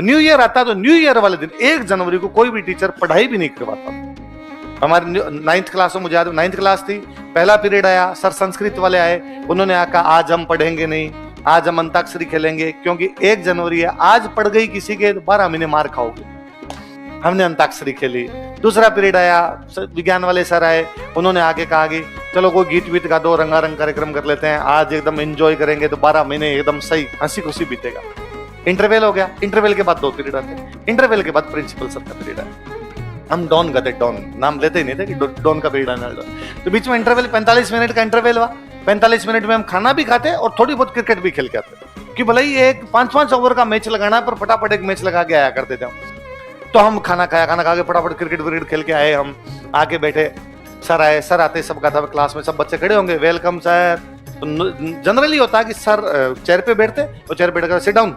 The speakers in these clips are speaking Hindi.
न्यू ईयर आता तो न्यू ईयर वाले दिन 1 जनवरी को कोई भी टीचर पढ़ाई भी नहीं करवाता। हमारे 9th क्लास में, मुझे याद 9th क्लास थी, पहला पीरियड आया, सर संस्कृत वाले आए, उन्होंने आका आज हम पढ़ेंगे नहीं, आज हम अंताक्षरी खेलेंगे, क्योंकि 1 जनवरी है, आज पढ़ गई किसी के 12 महीने मार खाओगे। हमने अंताक्षरी खेली। दूसरा पीरियड आया, विज्ञान वाले सर आए, उन्होंने आके कहा कि चलो कोई गीत वीत गा दो, रंगारंग कार्यक्रम कर लेते हैं, आज एकदम एंजॉय करेंगे तो 12 महीने एकदम सही हंसी खुशी बीतेगा। इंटरवल हो गया, इंटरवल के बाद 2 पीरियड आते, इंटरवल के बाद प्रिंसिपल सर का पीरियड आया। हम डॉन गए थे, डॉन नाम लेते ही नहीं थे कि डॉन का पीरियड आना। तो बीच में इंटरवल 45 मिनट का इंटरवल हुआ। 45 मिनट में हम खाना भी खाते और थोड़ी बहुत क्रिकेट भी खेल के आते, कि भले ही एक 5-5 ओवर का मैच लगाना है, पर फटाफट एक मैच लगा के आया करते थे हम। तो हम खाना खा के फटाफट क्रिकेट विकेट खेल के आए, हम आके बैठे, सर आए, सर आते सबका था क्लास में, सब बच्चे खड़े होंगे, वेलकम सर। तो जनरली होता है कि सर चेयर पे बैठते और चेयर पे बैठकर सिट डाउन,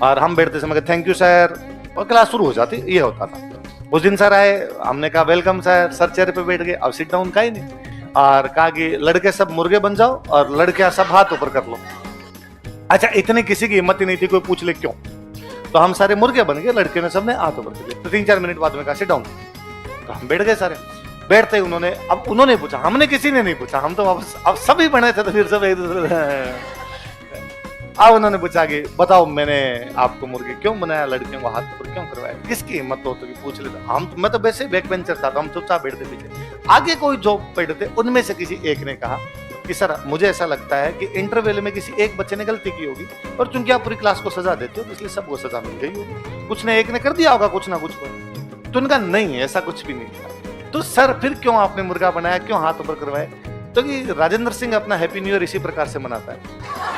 और हम बैठते समय थैंक यू सर, और क्लास शुरू हो जाती, ये होता था। उस दिन सर आए, हमने कहा वेलकम सर, सर चेयर पे बैठ गए, अब सिट डाउन का ही नहीं, और कहा कि लड़के सब मुर्गे बन जाओ और लड़कियां सब हाथ ऊपर कर लो। अच्छा, इतनी किसी की हिम्मत ही नहीं थी कोई पूछ ले क्यों, तो हम सारे मुर्गे बन गए, लड़के ने सबने हाथ ऊपर कर लिया। तो 3-4 मिनट बाद में कहा सिट डाउन, तो हम बैठ गए सारे। बैठते ही उन्होंने पूछा, हमने किसी ने नहीं पूछा, हम तो अब सभी बने थे, तो फिर सब एक दूसरे। अब उन्होंने पूछा कि बताओ मैंने आपको मुर्गे क्यों बनाया, लड़कियों को हाथ ऊपर क्यों करवाया, किसकी हिम्मत हो तो कि पूछ लेता। मैं तो वैसे बैक बेंचर था, तो हम चुपचाप बैठते पीछे। आगे कोई जो बैठते, उनमें से किसी एक ने कहा कि सर मुझे ऐसा लगता है कि इंटरवल में किसी एक बच्चे ने गलती की होगी, और चूंकि आप पूरी क्लास को सजा देते हो तो इसलिए सबको सजा मिल गई होगी, कुछ ने एक ने कर दिया होगा कुछ ना कुछ को। तो उनका नहीं, ऐसा कुछ भी नहीं था। तो सर फिर क्यों आपने मुर्गा बनाया, क्यों हाथ ऊपर करवाए? तो कि राजेंद्र सिंह अपना हैप्पी न्यू ईयर इसी प्रकार से मनाता है।